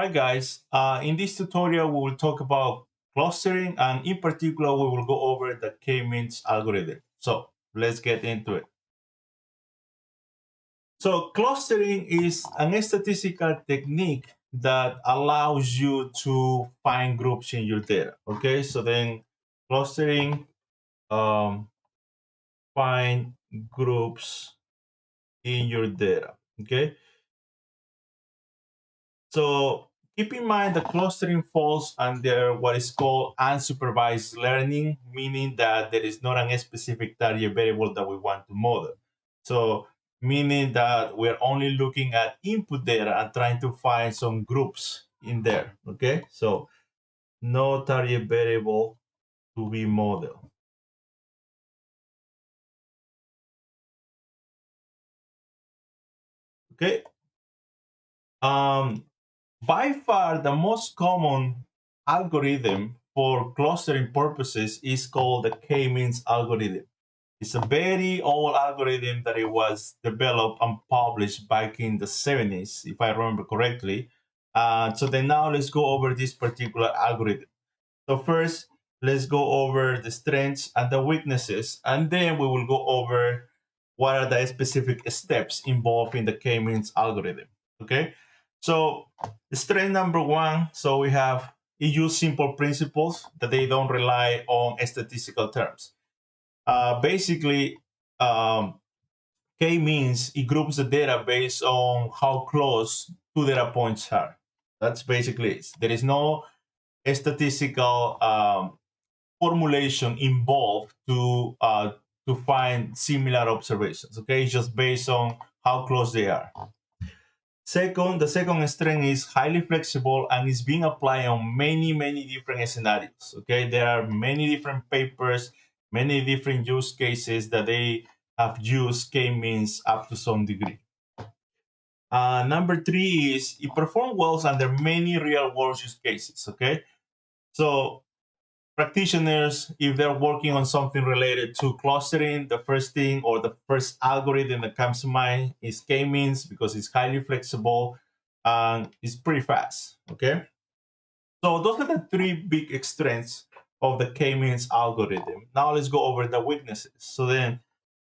Hi guys, in this tutorial we will talk about clustering, and in particular we will go over the K-means algorithm. So let's get into it. So clustering is an statistical technique that allows you to find groups in your data. Okay, so then clustering, find groups in your data. Okay. So keep in mind the clustering falls under what is called unsupervised learning, meaning that there is not a specific target variable that we want to model. So meaning that we're only looking at input data and trying to find some groups in there. Okay, so no target variable to be modeled. Okay. By far, the most common algorithm for clustering purposes is called the K-means algorithm. It's a very old algorithm that it was developed and published back in the 70s, if I remember correctly. So then now let's go over this particular algorithm. So first, let's go over the strengths and the weaknesses, and then we will go over what are the specific steps involved in the K-means algorithm. Okay, so strength number one, so we have it use simple principles that they don't rely on statistical terms. Basically, K-means it groups the data based on how close two data points are. That's basically it. There is no statistical formulation involved to find similar observations. Okay, it's just based on how close they are. Second, the second strength is highly flexible and is being applied on many different scenarios. Okay, there are many different papers, many different use cases that they have used K-means up to some degree. Number three is it performs well under many real-world use cases. Okay, so practitioners, if they're working on something related to clustering, the first thing or the first algorithm that comes to mind is K-means because it's highly flexible and it's pretty fast. Okay, so those are the three big strengths of the K-means algorithm. Now let's go over the weaknesses. So then,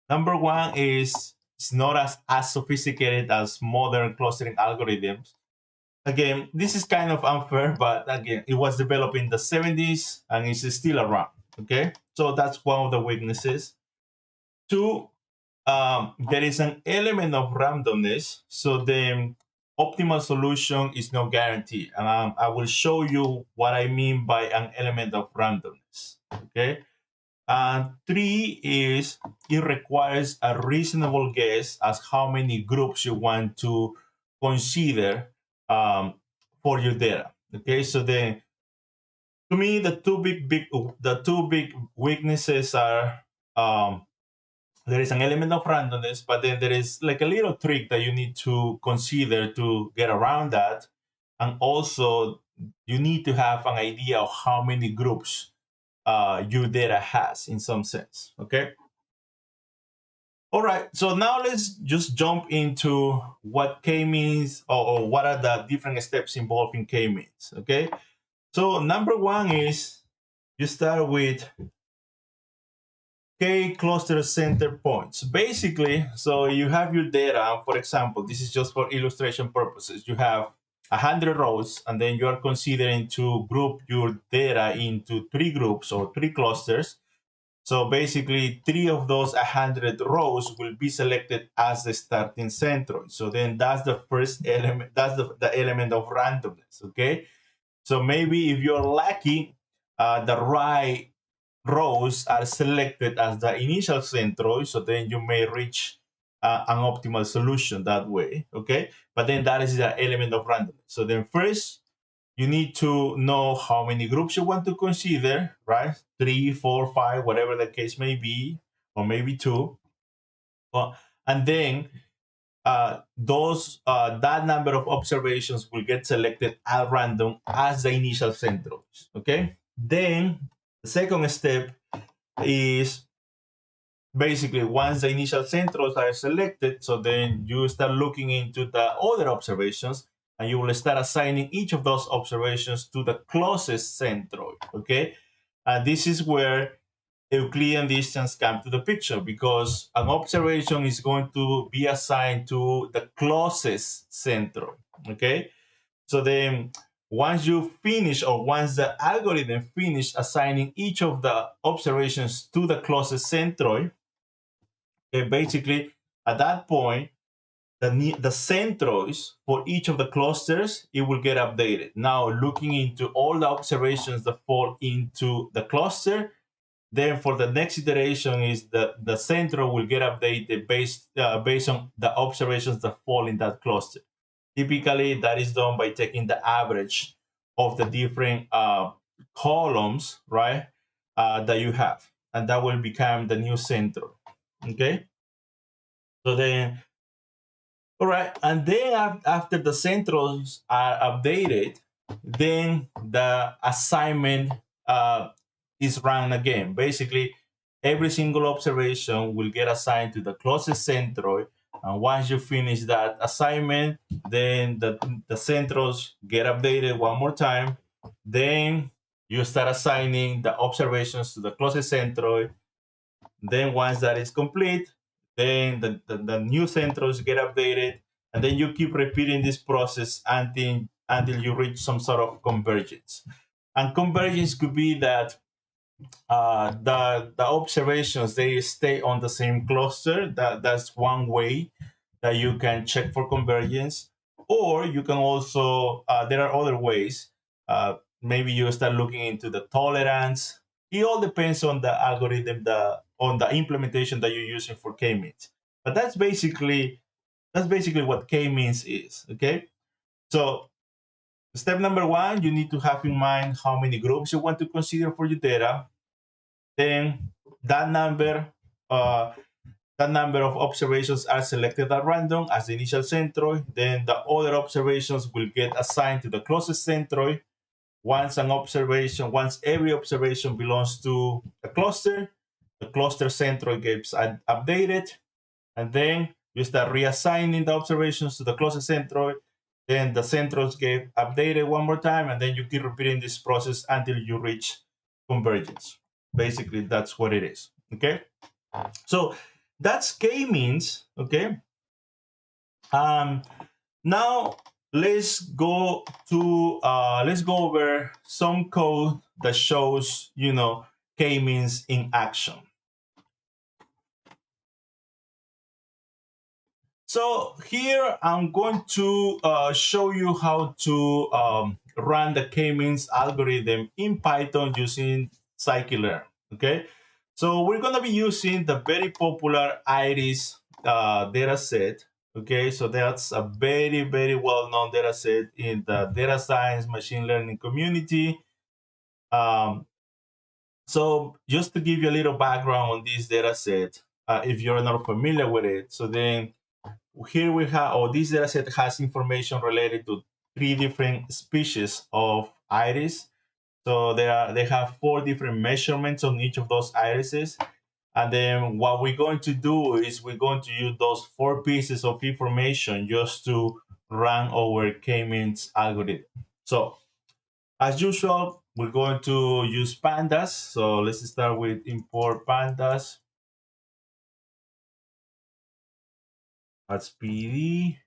number one is it's not as sophisticated as modern clustering algorithms. Again, this is kind of unfair, but again, it was developed in the 70s and it's still around. Okay, so that's one of the weaknesses. Two, there is an element of randomness, so the optimal solution is no guarantee. And I will show you what I mean by an element of randomness. Okay, and three is it requires a reasonable guess as how many groups you want to consider for your data. Okay, so then to me the two big weaknesses are there is an element of randomness, but then there is like a little trick that you need to consider to get around that, and also you need to have an idea of how many groups your data has in some sense. Okay. All right, so now let's just jump into what K-means or what are the different steps involved in K-means. Okay, so number one is you start with K cluster center points. Basically, so you have your data. For example, this is just for illustration purposes. You have 100 rows, and then you are considering to group your data into three groups or three clusters. So basically, three of those 100 rows will be selected as the starting centroid. So then that's the first element, that's the element of randomness, okay? So maybe if you're lucky, the right rows are selected as the initial centroid, so then you may reach an optimal solution that way, okay? But then that is the element of randomness. So then first, you need to know how many groups you want to consider, right? 3, 4, 5, whatever the case may be, or maybe two. And then that number of observations will get selected at random as the initial centroids. Okay. Then the second step is basically once the initial centroids are selected, so then you start looking into the other observations, and you will start assigning each of those observations to the closest centroid, okay? And this is where Euclidean distance come to the picture, because an observation is going to be assigned to the closest centroid, okay? So then once you finish, or once the algorithm finish assigning each of the observations to the closest centroid, basically at that point, the centroids for each of the clusters, it will get updated. Now looking into all the observations that fall into the cluster, then for the next iteration is the centroid will get updated based on the observations that fall in that cluster. Typically, that is done by taking the average of the different columns, right, that you have, and that will become the new centroid. Okay. So then, all right, and then after the centroids are updated, then the assignment is run again. Basically, every single observation will get assigned to the closest centroid. And once you finish that assignment, then the centroids get updated one more time. Then you start assigning the observations to the closest centroid. Then once that is complete, then the new centroids get updated. And then you keep repeating this process until you reach some sort of convergence. And convergence could be that the observations, they stay on the same cluster. That's one way that you can check for convergence. Or you can also, there are other ways. Maybe you start looking into the tolerance. It all depends on the algorithm, on the implementation that you're using for K-means. But that's basically what K-means is. Okay, so step number one, you need to have in mind how many groups you want to consider for your data. Then that number uh, of observations are selected at random as the initial centroid. Then the other observations will get assigned to the closest centroid. Once every observation belongs to a cluster, the cluster centroid gets updated, and then you start reassigning the observations to the closest centroid. Then the centroids get updated one more time, and then you keep repeating this process until you reach convergence. Basically, that's what it is. Okay, so that's K-means. Okay, now let's go over some code that shows K-means in action. So here I'm going to show you how to run the K-means algorithm in Python using scikit-learn. Okay, so we're going to be using the very popular iris data set. Okay, so that's a very, very well-known data set in the data science machine learning community. So just to give you a little background on this data set, if you're not familiar with it, so then here we have, this data set has information related to 3 different species of iris. So they have 4 different measurements on each of those irises. And then what we're going to do is we're going to use those 4 pieces of information just to run our K-means algorithm. So as usual, we're going to use pandas. So let's start with import pandas. That's PD.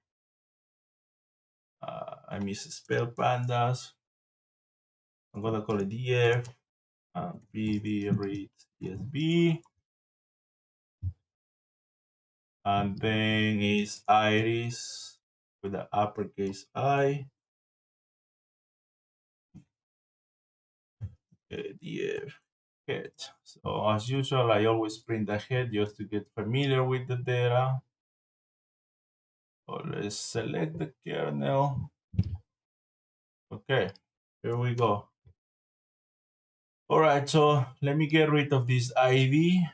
I misspelled pandas. I'm gonna call it df pd read csv, and then is iris with the uppercase I. Df head. So as usual, I always print the head just to get familiar with the data. So let's select the kernel. Okay, here we go. All right, so let me get rid of this ID.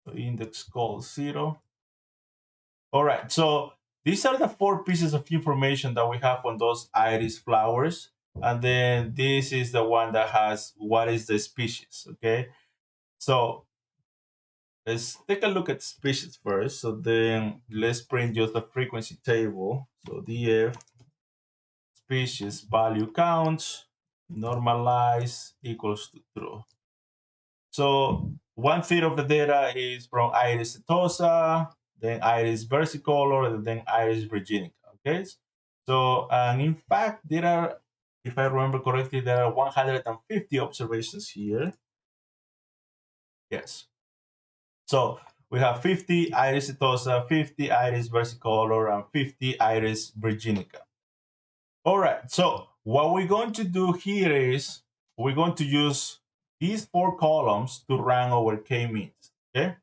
So index called 0. All right, so these are the 4 pieces of information that we have on those iris flowers. And then this is the one that has what is the species, okay? So let's take a look at species first. So then let's print just the frequency table. So df species value counts, normalize equals to true. So 1/3 of the data is from iris setosa, then iris versicolor, and then iris virginica. Okay. So, and in fact, there are, if I remember correctly, there are 150 observations here. Yes. So we have 50 iris setosa, 50 iris versicolor, and 50 iris virginica. All right. So what we're going to do here is we're going to use these 4 columns to run our K-means. Okay.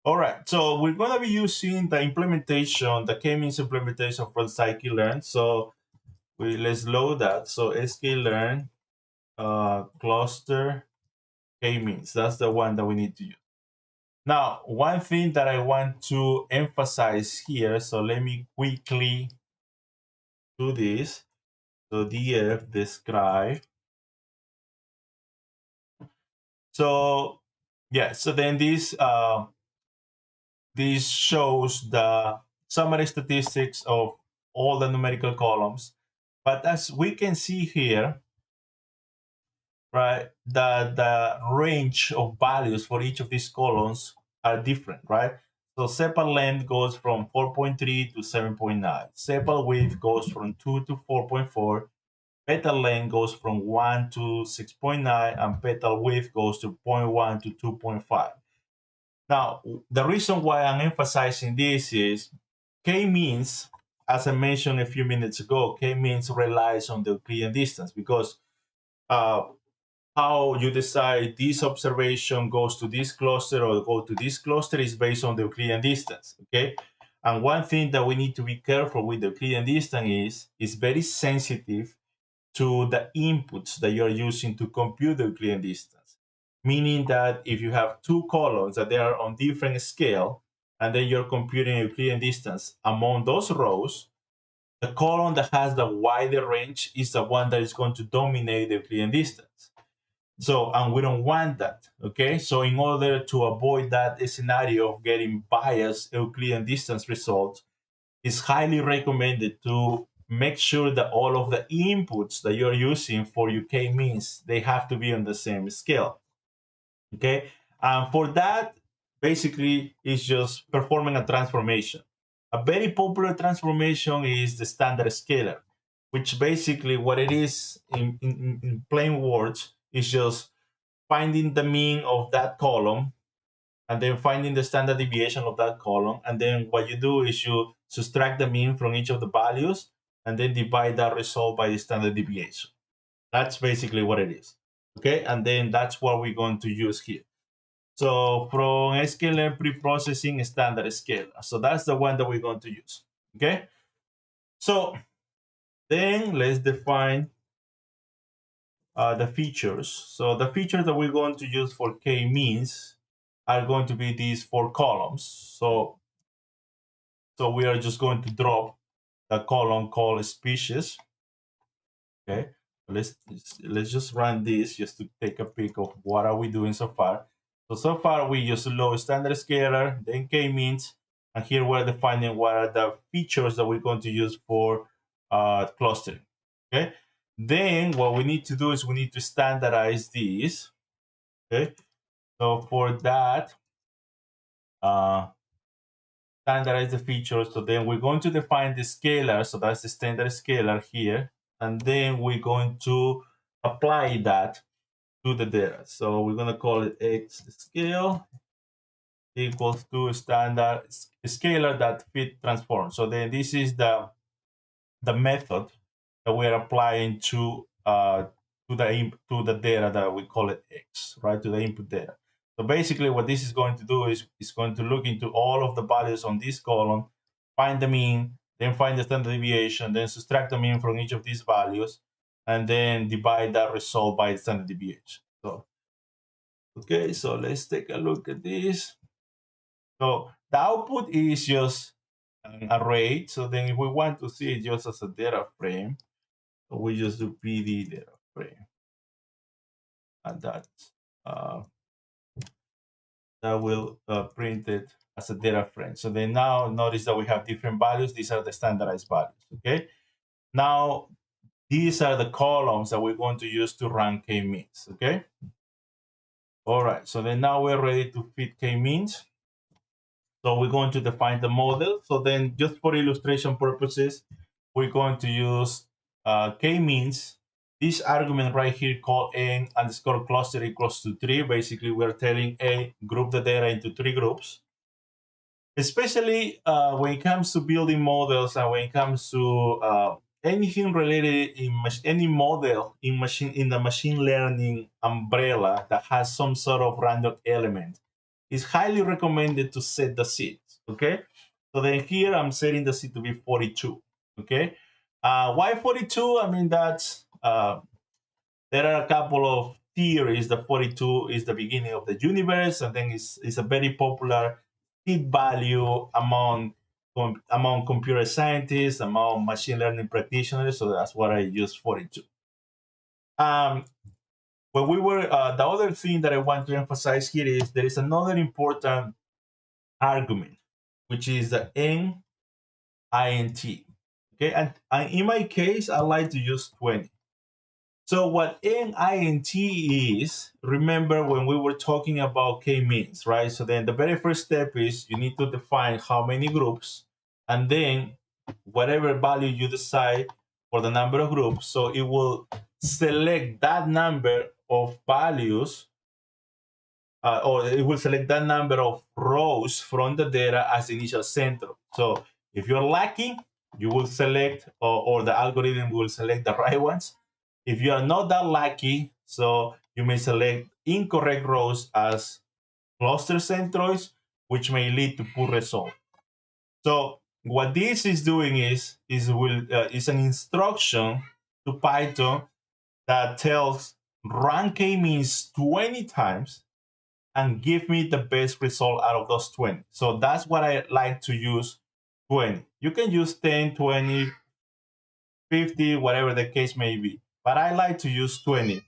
All right. So we're going to be using the implementation, the K-means implementation from scikit-learn. So let's load that. So scikit-learn cluster K-means. That's the one that we need to use. Now, one thing that I want to emphasize here, so let me quickly do this. So df describe. So yeah, so then this shows the summary statistics of all the numerical columns. But as we can see here, right, the range of values for each of these columns are different, right? So sepal length goes from 4.3 to 7.9. Sepal width goes from 2 to 4.4. Petal length goes from 1 to 6.9, and petal width goes to 0.1 to 2.5. Now, the reason why I'm emphasizing this is K-means, as I mentioned a few minutes ago, K-means relies on the Euclidean distance, because how you decide this observation goes to this cluster or go to this cluster is based on the Euclidean distance, okay? And one thing that we need to be careful with the Euclidean distance is it's very sensitive to the inputs that you're using to compute the Euclidean distance. Meaning that if you have 2 columns that they are on different scale, and then you're computing Euclidean distance among those rows, the column that has the wider range is the one that is going to dominate the Euclidean distance. So, and we don't want that, okay? So in order to avoid that scenario of getting biased Euclidean distance results, it's highly recommended to make sure that all of the inputs that you're using for your K-means, they have to be on the same scale, okay? And for that, basically, it's just performing a transformation. A very popular transformation is the standard scalar, which basically what it is in plain words is just finding the mean of that column and then finding the standard deviation of that column. And then what you do is you subtract the mean from each of the values and then divide that result by the standard deviation. That's basically what it is. Okay, and then that's what we're going to use here. So from sklearn pre-processing standard scalar. So that's the one that we're going to use. Okay, so then let's define the features. So the features that we're going to use for K-means are going to be these 4 columns. So we are just going to drop the column called species. Okay, let's just run this just to take a peek of what are we doing so far. So far we use low standard scalar, then K-means, and here we're defining what are the features that we're going to use for clustering. Okay, then what we need to do is we need to standardize these. Okay, so for that, standardize the features. So then we're going to define the scalar. So that's the standard scalar here. And then we're going to apply that to the data. So we're going to call it x scale equals to standard scalar that fit transform. So then this is the method that we're applying to the data that we call it x, right, to the input data. So basically what this is going to do is it's going to look into all of the values on this column, find the mean, then find the standard deviation, then subtract the mean from each of these values, and then divide that result by the standard deviation. So, okay, so let's take a look at this. So the output is just an array. So then if we want to see it just as a data frame, we just do PD data frame, and that will print it as a data frame. So then now notice that we have different values. These are the standardized values. Okay. Now, these are the columns that we're going to use to run Kmeans, okay? All right, so then now we're ready to fit Kmeans. So we're going to define the model. So then just for illustration purposes, we're going to use Kmeans. This argument right here called n underscore cluster equals to 3. Basically, we're telling A, group the data into 3 groups. Especially when it comes to building models and when it comes to anything related in any model in the machine learning umbrella that has some sort of random element, it's highly recommended to set the seeds. Okay, so then here I'm setting the seed to be 42. Okay, why 42? I mean that's there are a couple of theories that 42 is the beginning of the universe, and then it's a very popular seed value among computer scientists, among machine learning practitioners. So that's what I use 42. Um, when we were the other thing that I want to emphasize here is there is another important argument, which is the n int. Okay, and in my case, I like to use 20. So what NINT is, remember when we were talking about K-means, right? So then the very first step is you need to define how many groups, and then whatever value you decide for the number of groups, so it will select that number of values, or it will select that number of rows from the data as initial center. So if you're lucky, you will select, or the algorithm will select the right ones. If you are not that lucky, so you may select incorrect rows as cluster centroids, which may lead to poor result. So what this is doing is an instruction to Python that tells run k-means 20 times and give me the best result out of those 20. So that's what I like to use, 20. You can use 10, 20, 50, whatever the case may be, but I like to use 20.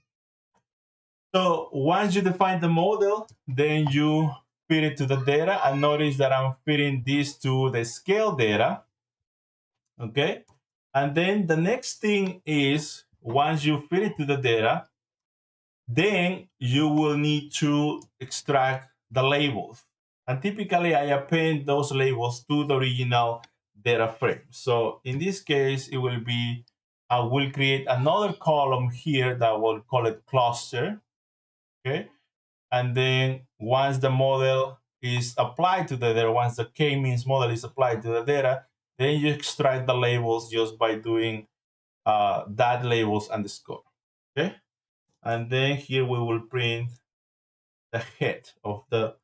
So once you define the model, then you feed it to the data, and notice that I'm feeding this to the scale data, okay? And then the next thing is, once you feed it to the data, then you will need to extract the labels. And typically I append those labels to the original data frame. So in this case, it will be, I will create another column here that will call it cluster, okay? And then once the model is applied to the data, once the K-means model is applied to the data, then you extract the labels just by doing that labels underscore, okay? And then here we will print the head of the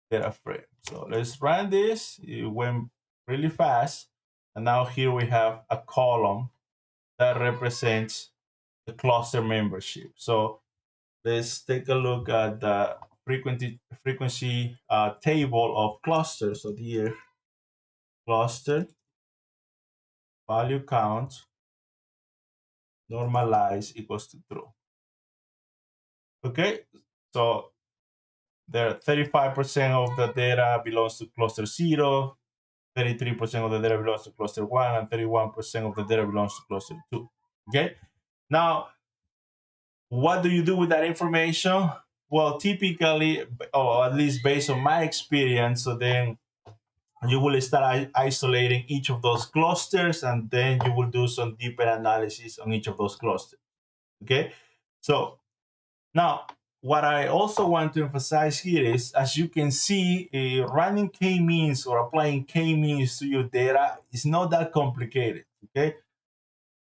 data frame. So let's run this. It went really fast. And now here we have a column that represents the cluster membership. So let's take a look at the frequency table of clusters. So here, cluster, value count, normalize equals to true. Okay, so there 35% of the data belongs to cluster 0, 33% of the data belongs to cluster 1, and 31% of the data belongs to cluster 2. Okay, now what do you do with that information? Well, typically, or at least based on my experience, so then you will start isolating each of those clusters, and then you will do some deeper analysis on each of those clusters. Okay, so now what I also want to emphasize here is, as you can see, running k-means or applying k-means to your data is not that complicated. Okay,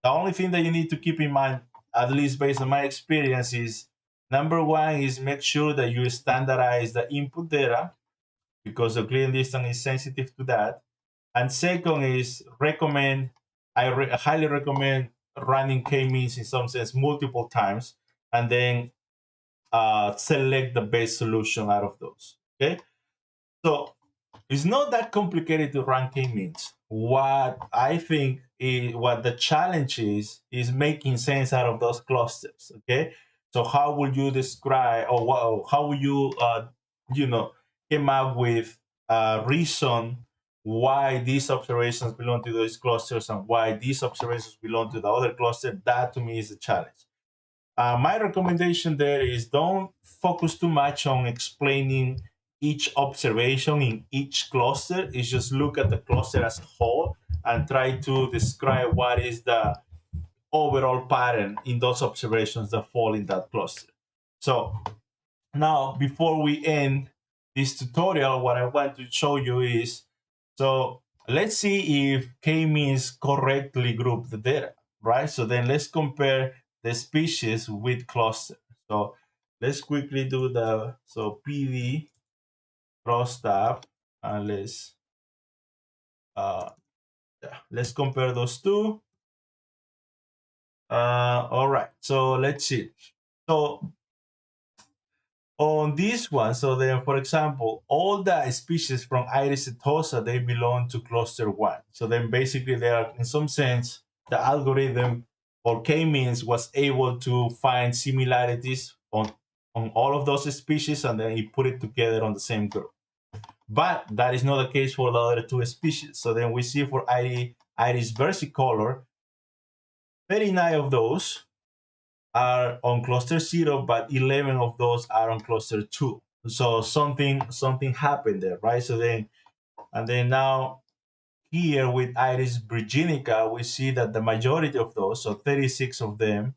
the only thing that you need to keep in mind, at least based on my experience, is number one is make sure that you standardize the input data, because the Euclidean distance is sensitive to that. And second is I highly recommend running k-means in some sense multiple times, and then select the best solution out of those. Okay, so it's not that complicated to run k-means. What I think is what the challenge is making sense out of those clusters. Okay, so how would you describe, or how would you you know, came up with a reason why these observations belong to those clusters and why these observations belong to the other cluster, that to me is a challenge. My recommendation there is don't focus too much on explaining each observation in each cluster. Is just look at the cluster as a whole and try to describe what is the overall pattern in those observations that fall in that cluster. So now, before we end this tutorial, what I want to show you is, so let's see if K-means correctly group the data, right? So then let's compare the species with cluster. So let's quickly do so PD crosstab, and let's compare those two. All right, so let's see. So on this one, so then, for example, all the species from Iris setosa, they belong to cluster 1. So then basically they are, in some sense, the algorithm or K-means was able to find similarities on all of those species, and then he put it together on the same group. But that is not the case for the other 2 species. So then we see for Iris versicolor, 39 of those are on cluster 0, but 11 of those are on cluster 2. So something happened there, right? So then, and then now here with Iris virginica, we see that the majority of those, so 36 of them,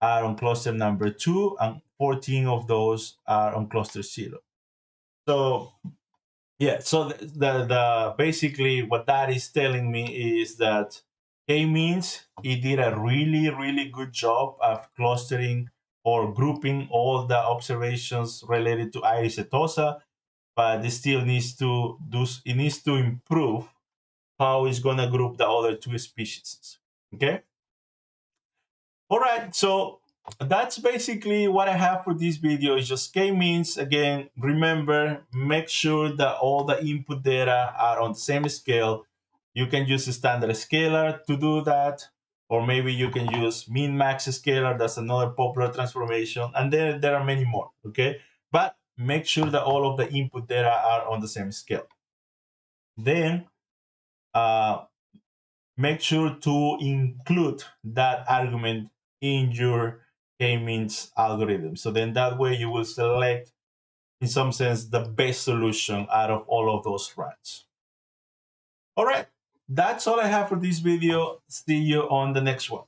are on cluster number 2, and 14 of those are on cluster 0. So yeah, so the basically what that is telling me is that K-means it did a really good job of clustering or grouping all the observations related to Iris setosa, but it still needs to improve how it's gonna group the other 2 species. Okay. All right, so that's basically what I have for this video. It's just K-means. Again, remember, make sure that all the input data are on the same scale. You can use a standard scalar to do that, or maybe you can use min-max scalar. That's another popular transformation, and there are many more, okay? But make sure that all of the input data are on the same scale. Then, make sure to include that argument in your K-means algorithm. So then that way you will select, in some sense, the best solution out of all of those runs. All right, that's all I have for this video. See you on the next one.